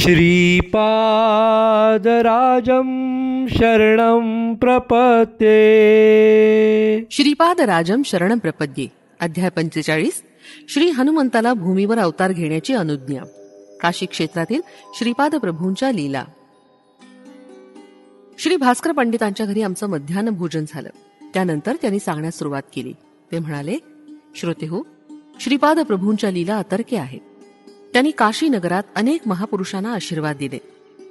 श्रीपादराजं शरणं प्रपद्ये. श्रीपादराजं शरणं प्रपद्ये. अध्याय 45. श्री हनुमंताला भूमीवर अवतार घेण्याची अनुज्ञा. काशी क्षेत्रातील श्रीपाद प्रभूंच्या लीला. श्री भास्कर पंडितांच्या घरी आमचं मध्यान्ह भोजन झालं. त्यानंतर त्यांनी सांगण्यास सुरुवात केली. ते म्हणाले, श्रोतेहो, श्रीपाद प्रभूंच्या लीला अतर्क्य आहेत. त्यांनी काशी नगरात अनेक महापुरुषांना आशीर्वाद दिले.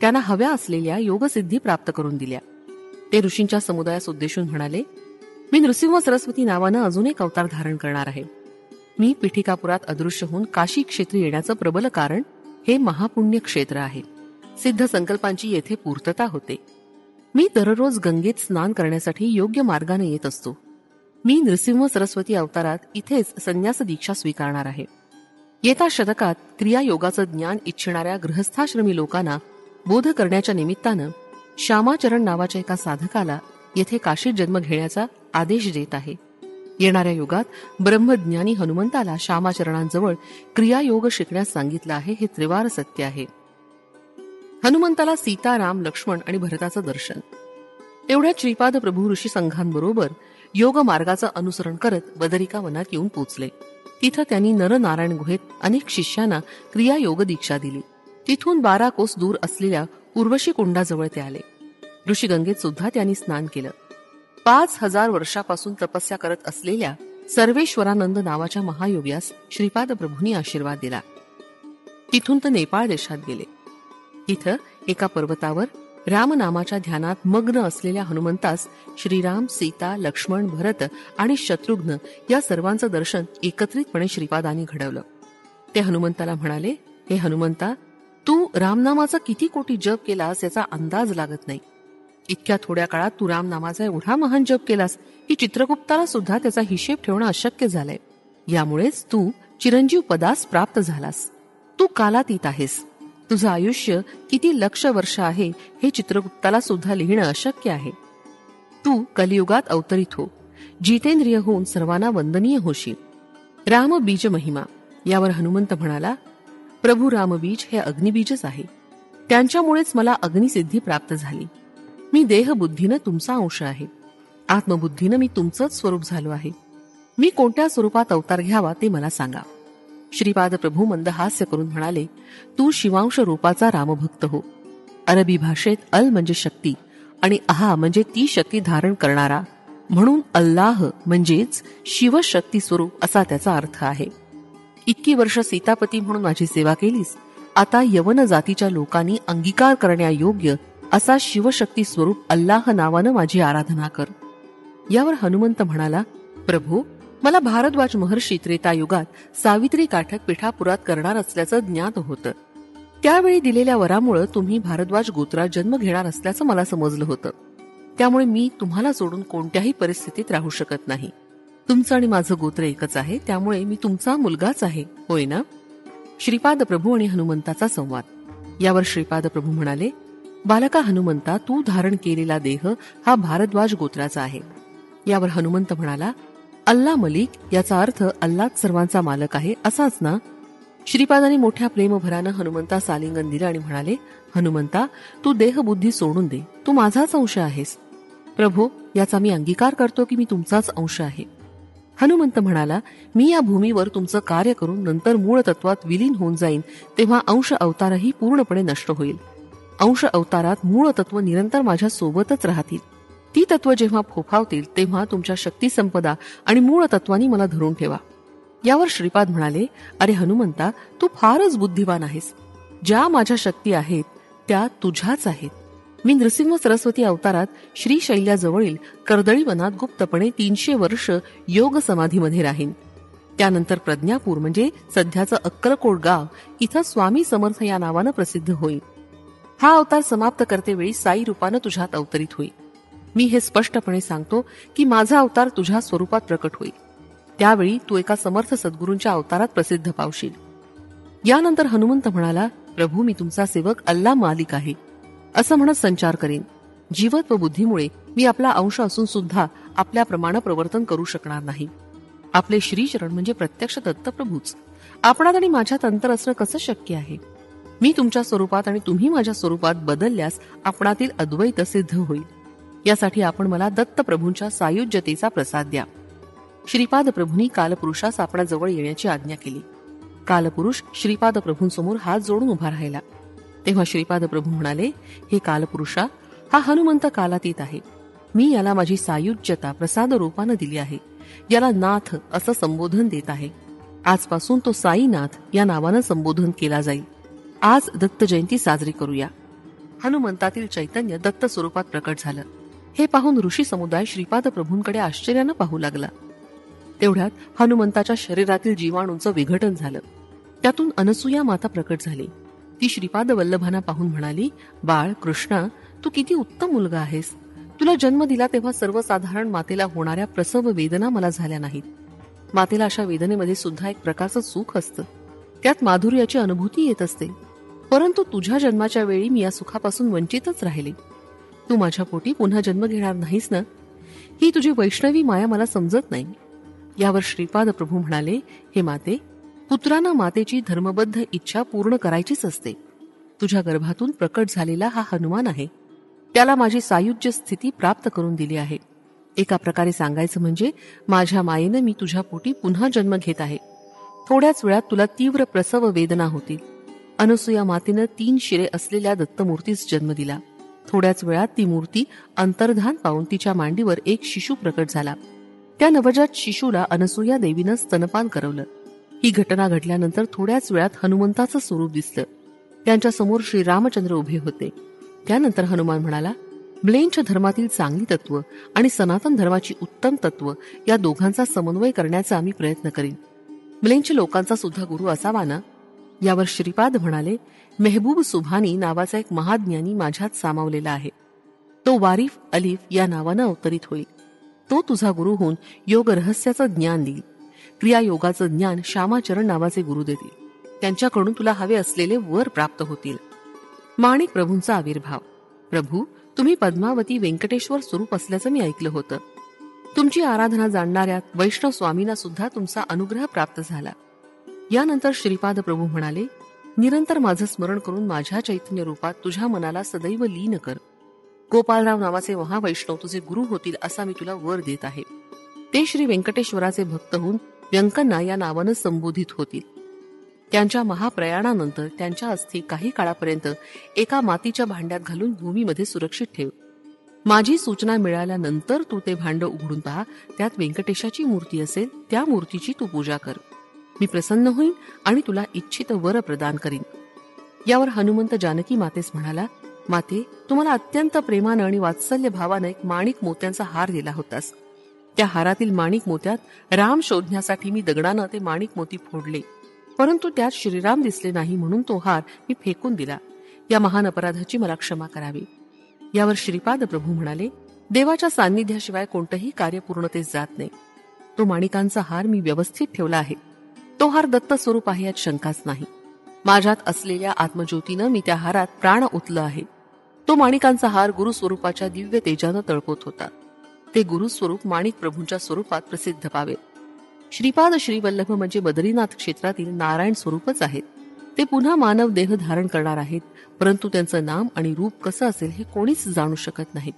त्यांना हव्या असलेल्या योगसिद्धी प्राप्त करून दिल्या. ते ऋषींच्या समुदायास उद्देशून म्हणाले, मी नृसिंह सरस्वती नावानं अजून एक अवतार धारण करणार आहे. मी पिठिकापुरात अदृश्य होऊन काशी क्षेत्री येण्याचं प्रबल कारण हे महापुण्य क्षेत्र आहे. सिद्ध संकल्पांची येथे पूर्तता होते. मी दररोज गंगेत स्नान करण्यासाठी योग्य मार्गाने येत असतो. मी नृसिंह सरस्वती अवतारात इथेच संन्यास दीक्षा स्वीकारणार आहे. येत्या शतकात क्रियायोगाचं ज्ञान इच्छिणाऱ्या गृहस्थाश्रमी लोकांना बोध करण्याच्या निमित्तानं श्यामाचरण नावाच्या एका साधकाला येथे काशीत जन्म घेण्याचा आदेश देत आहे. येणाऱ्या युगात ब्रह्मज्ञानी हनुमंताला श्यामाचरणांजवळ क्रियायोग शिकण्यास सांगितलं आहे. हे त्रिवार सत्य आहे. हनुमंताला सीता, राम, लक्ष्मण आणि भरताचं दर्शन. एवढ्या श्रीपाद प्रभू ऋषी संघांबरोबर योग मार्गाचं अनुसरण करत बदरिका वनात येऊन पोचले. तिथं त्यांनी नरनारायण गुहेत अनेक शिष्यांना क्रियायोग दीक्षा दिली. तिथून 12 कोस दूर असलेल्या उर्वशी कुंडाजवळ ते आले. ऋषीगंगेत सुद्धा त्यांनी स्नान केलं. 5000 वर्षापासून तपस्या करत असलेल्या सर्वेश्वरानंद नावाच्या महायोग्यास श्रीपाद प्रभूंनी आशीर्वाद दिला. तिथून ते नेपाळ देशात गेले. तिथं एका पर्वतावर रामनामाच्या ध्यानात मग्न असलेल्या हनुमंतास श्रीराम, सीता, लक्ष्मण, भरत आणि शत्रुघ्न या सर्वांचं दर्शन एकत्रितपणे श्रीपादांनी घडवलं. ते हनुमंताला म्हणाले, हे हनुमंता, तू रामनामाचा किती कोटी जप केलास याचा अंदाज लागत नाही. इतक्या थोड्या काळात तू रामनामाचा एवढा महान जप केलास की चित्रगुप्ताला सुद्धा त्याचा हिशेब ठेवणं अशक्य झालंय. यामुळेच तू चिरंजीव पदास प्राप्त झालास. तू कालातीत आहेस. तुझं आयुष्य किती लक्ष वर्ष आहे हे चित्रगुप्ताला सुद्धा लिहिणं अशक्य आहे. तू कलियुगात अवतरित हो. जितेंद्रिय होऊन सर्वांना वंदनीय होशील. रामबीज महिमा. यावर हनुमंत म्हणाला, प्रभू रामबीज हे अग्निबीजच आहे. त्यांच्यामुळेच मला अग्निसिद्धी प्राप्त झाली. मी देहबुद्धीनं तुमचा अंश आहे. आत्मबुद्धीनं मी तुमचंच स्वरूप झालो आहे. मी कोणत्या स्वरूपात अवतार घ्यावा ते मला सांगा. श्रीपाद प्रभू मंदहास्य करून म्हणाले, तू शिवांश रूपाचा रामभक्त हो. अरबी भाषेत अल म्हणजे शक्ती आणि अहा म्हणजे ती शक्ती धारण करणारा, म्हणून अल्लाह म्हणजेच शिवशक्ती स्वरूप असा त्याचा अर्थ आहे. इतकी वर्ष सीतापती म्हणून माझी सेवा केलीस. आता यवन जातीच्या लोकांनी अंगीकार करण्यायोग्य असा शिवशक्ती स्वरूप अल्लाह नावानं माझी आराधना कर. यावर हनुमंत म्हणाला, प्रभू, मला भारद्वाज महर्षी त्रेतायुगात सावित्री काठक पिठापुरात करणार असल्याचं ज्ञात होतं. त्यावेळी दिलेल्या वरामुळे तुम्ही भारद्वाज गोत्रात जन्म घेणार असल्याचं मला समजलं होतं. त्यामुळे मी तुम्हाला सोडून कोणत्याही परिस्थितीत राहू शकत नाही. तुमचं आणि माझं गोत्र एकच आहे, त्यामुळे मी तुमचा मुलगाच आहे, होय ना? श्रीपाद प्रभू आणि हनुमंताचा संवाद. यावर श्रीपाद प्रभू म्हणाले, बालका हनुमंता, तू धारण केलेला देह हा भारद्वाज गोत्राचा आहे. यावर हनुमंत म्हणाला, अल्ला मलिक याचा अर्थ अल्लाच सर्वांचा मालक आहे असाच ना? श्रीपादांनी मोठ्या प्रेमभरानं हनुमंतास आलिंगन दिलं आणि म्हणाले, हनुमंता, तू देहबुद्धी सोडून दे. तू माझाच अंश आहेस. प्रभू, याचा मी अंगीकार करतो की मी तुमचाच अंश आहे. हनुमंत म्हणाला, मी या भूमीवर तुमचं कार्य करून नंतर मूळ तत्वात विलीन होऊन जाईन, तेव्हा अंश अवतारही पूर्णपणे नष्ट होईल. अंश अवतारात मूळ तत्व निरंतर माझ्या सोबतच राहतील. ती तत्व जेव्हा फोफावतील तेव्हा तुमच्या शक्ती संपदा आणि मूळ तत्वानी मला धरून ठेवा. यावर श्रीपाद म्हणाले, अरे हनुमंता, तू फारच बुद्धिवान आहेस. ज्या माझ्या शक्ती आहेत त्या तुझ्याच आहेत. मी नृसिंह सरस्वती अवतारात श्रीशैल्याजवळील कर्दळी वनात गुप्तपणे 300 वर्ष योग समाधीमध्ये राहीन. त्यानंतर प्रज्ञापूर म्हणजे सध्याचं अक्कलकोट गाव इथं स्वामी समर्थ या नावानं प्रसिद्ध होईल. हा अवतार समाप्त करतेवेळी साई रूपानं तुझ्यात अवतरित होईल. मी हे स्पष्टपणे सांगतो की माझा अवतार तुझ्या स्वरूपात प्रकट होईल. त्यावेळी तू एका समर्थ सद्गुरूंच्या अवतारात प्रसिद्ध पावशील. यानंतर हनुमंत म्हणाला, प्रभू, मी तुमचा सेवक अल्ला मालिक आहे असं म्हणत संचार करीन. जीवत व बुद्धीमुळे मी आपला अंश असून सुद्धा आपल्याप्रमाणे प्रवर्तन करू शकणार नाही. आपले श्रीचरण म्हणजे प्रत्यक्ष दत्तप्रभूच. आपणात आणि माझ्यात अंतर असणं कसं शक्य आहे? मी तुमच्या स्वरूपात आणि तुम्ही माझ्या स्वरूपात बदलल्यास आपणातील अद्वैत सिद्ध होईल. यासाठी आपण मला दत्त प्रभूंच्या सायुज्यतेचा प्रसाद द्या. श्रीपाद प्रभूंनी कालपुरुषास आपणाजवळ येण्याची आज्ञा केली. कालपुरुष श्रीपाद प्रभूंसमोर हात जोडून उभा राहिला. तेव्हा श्रीपाद प्रभू म्हणाले, हे कालपुरुषा, हा हनुमंत कालातीत आहे. मी याला माझी सायुज्यता प्रसाद रूपानं दिली आहे. याला नाथ असं संबोधन देत आहे. आजपासून तो साईनाथ या नावानं संबोधन केला जाईल. आज दत्त जयंती साजरी करूया. हनुमंतातील चैतन्य दत्त स्वरूपात प्रकट झालं. हे पाहून ऋषी समुदाय श्रीपाद प्रभूंकडे आश्चर्यानं पाहू लागला. तेवढ्यात हनुमंताच्या शरीरातील जीवाणूंचं विघटन झालं. त्यातून अनसूया माता प्रकट झाली. ती श्रीपाद वल्लभांना पाहून म्हणाली, बाळ कृष्णा, तू किती उत्तम मुलगा आहेस. तुला जन्म दिला तेव्हा सर्वसाधारण मातेला होणाऱ्या प्रसव वेदना मला झाल्या नाहीत. मातेला अशा वेदनेमध्ये सुद्धा एक प्रकारचं सुख असतं. त्यात माधुर्याची अनुभूती येत असते. परंतु तुझ्या जन्माच्या वेळी मी या सुखापासून वंचितच राहिले. तू माझ्या पोटी पुन्हा जन्म घेणार नाहीस ना? ही तुझी वैष्णवी माया मला समजत नाही. यावर श्रीपाद प्रभू म्हणाले, हे माते, पुत्रांना मातेची धर्मबद्ध इच्छा पूर्ण करायचीच असते. तुझ्या गर्भातून प्रकट झालेला हा हनुमान आहे. त्याला माझी सायुज्य स्थिती प्राप्त करून दिली आहे. एका प्रकारे सांगायचं म्हणजे माझ्या मायेनं मी तुझ्या पोटी पुन्हा जन्म घेत आहे. थोड्याच वेळात तुला तीव्र प्रसव वेदना होतील. अनसूया मातेनं 3 शिरे असलेल्या दत्तमूर्तीस जन्म दिला. थोड्याच वेळात ती मूर्ती अंतर्धान पावून तिच्या मांडीवर एक शिशु प्रकट झाला. त्या नवजात शिशूला अनसूया देवीनं स्तनपान करवलं. ही घटना घडल्यानंतर थोड्याच वेळात हनुमंताचं स्वरूप दिसलं. त्यांच्या समोर श्रीरामचंद्र उभे होते. त्यानंतर हनुमान म्हणाला, म्लेंछ धर्मातील चांगली तत्व आणि सनातन धर्माची उत्तम तत्व या दोघांचा समन्वय करण्याचा आम्ही प्रयत्न करीन. म्लेंछ लोकांचा सुद्धा गुरु असावा ना? यावर श्रीपाद म्हणाले, मेहबूब सुभानी नावाचा एक महाज्ञानी माझ्यात सामावलेला आहे. तो वारिफ अलिफ या नावानं अवतरित होईल. तो तुझा गुरु होऊन योग रहस्याचं ज्ञान देईल. क्रियायोगाचं ज्ञान श्यामाचरण नावाचे गुरु देतील. त्यांच्याकडून तुला हवे असलेले वर प्राप्त होतील. माणिक प्रभूंचा आविर्भाव. प्रभू, तुम्ही पद्मावती व्यंकटेश्वर स्वरूप असल्याचं मी ऐकलं होतं. तुमची आराधना जाणणाऱ्या वैष्णव स्वामींना सुद्धा तुमचा अनुग्रह प्राप्त झाला. यानंतर श्रीपाद प्रभू म्हणाले, निरंतर माझं स्मरण करून माझ्या चैतन्य रूपात तुझ्या मनाला सदैव लीन कर. गोपालराव नावाचे महावैष्णव तुझे गुरु होतील असा मी तुला वर देत आहे. ते श्री व्यंकटेश्वराचे भक्त होऊन व्यंकन्ना या नावानं संबोधित होतील. त्यांच्या महाप्रयाणानंतर त्यांच्या अस्थी काही काळापर्यंत एका मातीच्या भांड्यात घालून भूमीमध्ये सुरक्षित ठेव. माझी सूचना मिळाल्यानंतर तू ते भांड उघडून पहा. त्यात व्यंकटेशाची मूर्ती असेल. त्या मूर्तीची तू पूजा कर. मी प्रसन्न होईन आणि तुला इच्छित वर प्रदान करीन. यावर हनुमंत जानकी मातेस म्हणाला, माते, तुम्हाला अत्यंत प्रेमानं आणि वात्सल्य भावानं एक माणिक मोत्यांचा हार दिला होतास. त्या हारातील माणिक मोत्यात राम शोधण्यासाठी मी दगडानं ते माणिक मोती फोडले. परंतु त्यात श्रीराम दिसले नाही म्हणून तो हार मी फेकून दिला. या महान अपराधाची मला क्षमा करावी. यावर श्रीपाद प्रभू म्हणाले, देवाच्या सान्निध्याशिवाय कोणतंही कार्य पूर्णतेस जात नाही. तो माणिकांचा हार मी व्यवस्थित ठेवला आहे. तो हार दत्त स्वरूप आहे यात शंकाच नाही. माझ्यात असलेल्या आत्मज्योतीनं मी त्या हारात प्राण ओतलं आहे. तो माणिकांचा हार गुरुस्वरूपाच्या दिव्य तेजानं तळपत होता. ते गुरुस्वरूप माणिक प्रभूंच्या स्वरूपात प्रसिद्ध पावे. श्रीपाद श्रीवल्लभ म्हणजे बद्रीनाथ क्षेत्रातील नारायण स्वरूपच आहेत. ते पुन्हा मानव देह धारण करणार आहेत. परंतु त्यांचं नाम आणि रूप कसं असेल हे कोणीच जाणू शकत नाहीत.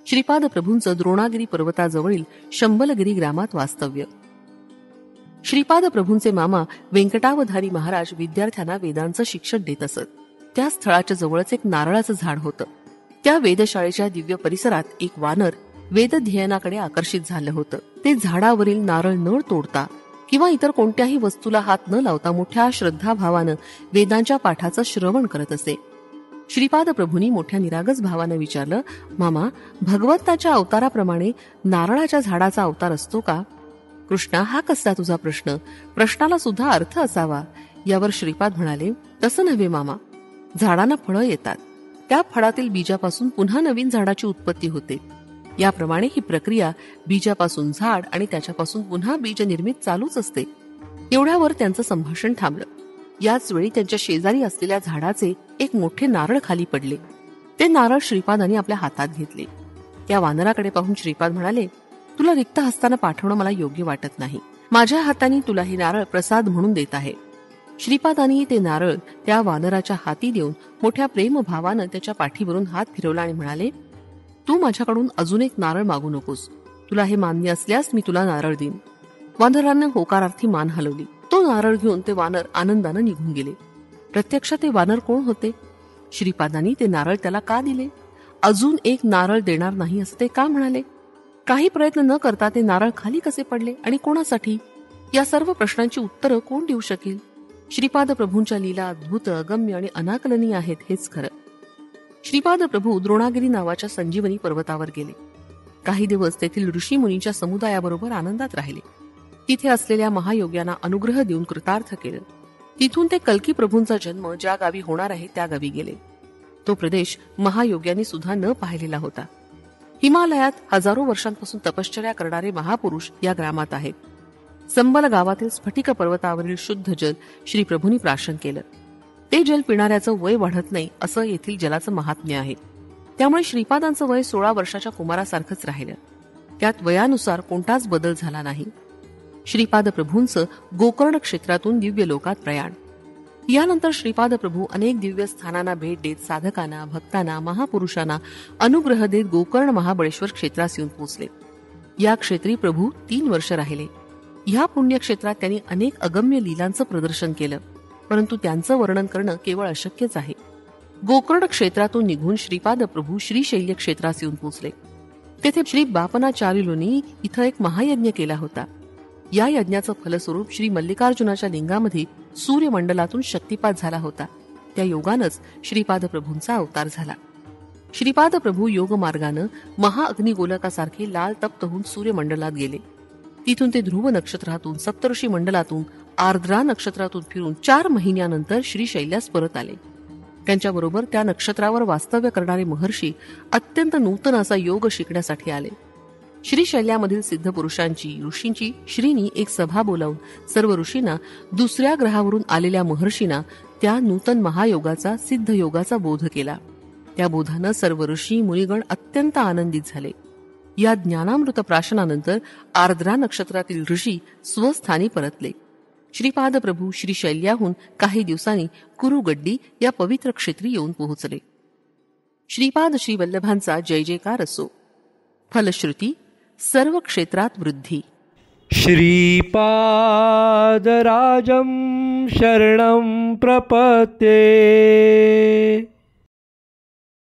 श्रीपाद प्रभूंचं द्रोणागिरी पर्वताजवळील शंबलगिरी ग्रामात वास्तव्य. श्रीपाद प्रभूंचे मामा व्यंकटावधारी महाराज विद्यार्थ्यांना वेदांचं शिक्षण देत असत. त्या स्थळाच्या जवळच एक नारळाचं झाड होतं. त्या वेधशाळेच्या दिव्य परिसरात एक वानर वेदध्ययनाकडे आकर्षित झालं होतं. ते झाडावरील नारळ न तोडता किंवा इतर कोणत्याही वस्तूला हात न लावता मोठ्या श्रद्धाभावानं वेदांच्या पाठाचं श्रवण करत असे. श्रीपाद प्रभूंनी मोठ्या निरागस भावानं विचारलं, मामा, भगवंताच्या अवताराप्रमाणे नारळाच्या झाडाचा अवतार असतो का? कृष्णा, हा कसला तुझा प्रश्न? प्रश्नाला सुद्धा अर्थ असावा. यावर श्रीपाद म्हणाले, तसं नव्हे मामा. झाडांना फळं येतात. त्या फळातील बीजापासून पुन्हा नवीन झाडाची उत्पत्ती होते. याप्रमाणे ही प्रक्रिया बीजापासून झाड आणि त्याच्यापासून पुन्हा बीज निर्मित चालूच असते. एवढ्यावर त्यांचं संभाषण थांबलं. याच वेळी त्यांच्या शेजारी असलेल्या झाडाचे एक मोठे नारळ खाली पडले. ते नारळ श्रीपादांनी आपल्या हातात घेतले. त्या वानराकडे पाहून श्रीपाद म्हणाले, तुला रिक्त हस्तानं पाठवणं मला योग्य वाटत नाही. माझ्या हाताने तुला हे नारळ प्रसाद म्हणून देत आहे. श्रीपादांनी ते नारळ त्या वानराच्या हाती देऊन मोठ्या प्रेमभावानं त्याच्या पाठीवरून हात फिरवला आणि म्हणाले, तू माझ्याकडून अजून एक नारळ मागू नकोस. तुला हे मान्य असल्यास मी तुला नारळ देईन. वानरानं होकारार्थी मान हलवली. तो नारळ घेऊन ते वानर आनंदानं निघून गेले. प्रत्यक्षात ते वानर कोण होते? श्रीपादांनी ते नारळ त्याला का दिले? अजून एक नारळ देणार नाही असं ते का म्हणाले? काही प्रयत्न न करता ते नारळ खाली कसे पडले आणि कोणासाठी? या सर्व प्रश्नांची उत्तरं कोण देऊ शकेल? श्रीपाद प्रभूंच्या लीला अद्भुत, अगम्य आणि अनाकलनीय आहेत हेच खरं. श्रीपाद प्रभू द्रोणागिरी नावाच्या संजीवनी पर्वतावर गेले. काही दिवस तेथील ऋषी मुनींच्या समुदायाबरोबर आनंदात राहिले. तिथे असलेल्या महायोग्यांना अनुग्रह देऊन कृतार्थ केलं. तिथून ते कल्की प्रभूंचा जन्म ज्या गावी होणार आहे त्या गावी गेले. तो प्रदेश महायोग्यांनी सुद्धा न पाहिलेला होता. हिमालयात हजारो वर्षांपासून तपश्चर्या करणारे महापुरुष या ग्रामात आहेत. संबल गावातील स्फटिक पर्वतावरील शुद्ध जल श्री प्रभूंनी प्राशन केलं. ते जल पिणाऱ्याचं वय वाढत नाही असं येथील जलाचं महात्म्य आहे. त्यामुळे श्रीपादांचं वय 16 वर्षाच्या कुमारासारखंच राहिलं. त्यात वयानुसार कोणताच बदल झाला नाही. श्रीपाद प्रभूंचं गोकर्ण क्षेत्रातून दिव्य लोकात प्रयाण. यानंतर श्रीपाद प्रभू अनेक दिव्य स्थानांना भेट देत साधकांना, भक्तांना, महापुरुषांना अनुग्रह देत गोकर्ण महाबळेश्वर क्षेत्रास येऊन पोहोचले. या क्षेत्री प्रभू 3 वर्ष राहिले. ह्या पुण्यक्षेत्रात त्यांनी अनेक अगम्य लीलांचं प्रदर्शन केलं, परंतु त्यांचं वर्णन करणं केवळ अशक्यच आहे. गोकर्ण क्षेत्रातून निघून श्रीपाद प्रभू श्रीशैल्य क्षेत्रास येऊन पोहोचले. तेथे श्री बापनाचार्युलोनी इथं एक महायज्ञ केला होता. या यज्ञाचं फलस्वरूप श्री मल्लिकार्जुनाच्या लिंगामध्ये सूर्यमंडलातून शक्तिपात झाला होता. त्या योगानंच श्रीपाद प्रभूंचा अवतार झाला. श्रीपाद प्रभू योगमार्गानं महाअग्निगोलकासारखे लाल तप्त होऊन सूर्यमंडलात गेले. तिथून ते ध्रुव नक्षत्रातून, सप्तऋषी मंडलातून, आर्द्रा नक्षत्रातून फिरून 4 महिन्यानंतर श्रीशैल्यास परत आले. त्यांच्याबरोबर त्या नक्षत्रावर वास्तव्य करणारे महर्षी अत्यंत नूतन असा योग शिकण्यासाठी आले. श्रीशैल्यामधील सिद्ध पुरुषांची, ऋषींची श्रीनी एक सभा बोलावून सर्व ऋषींना, दुसऱ्या ग्रहावरून आलेल्या महर्षींना त्या नूतन महायोगाचा, सिद्ध योगाचा बोध केला. त्या बोधानं सर्व ऋषी मुनिगण अत्यंत आनंदित झाले. या ज्ञानामृत प्राशनानंतर आर्द्रा नक्षत्रातील ऋषी स्वस्थानी परतले. श्रीपाद प्रभू श्रीशैल्याहून काही दिवसांनी कुरुगड्डी या पवित्र क्षेत्री येऊन पोहोचले. श्रीपाद श्रीवल्लभांचा जय जयकार असो. फलश्रुती सर्व क्षेत्रात वृद्धी. श्रीपादराजं शरणं प्रपद्ये.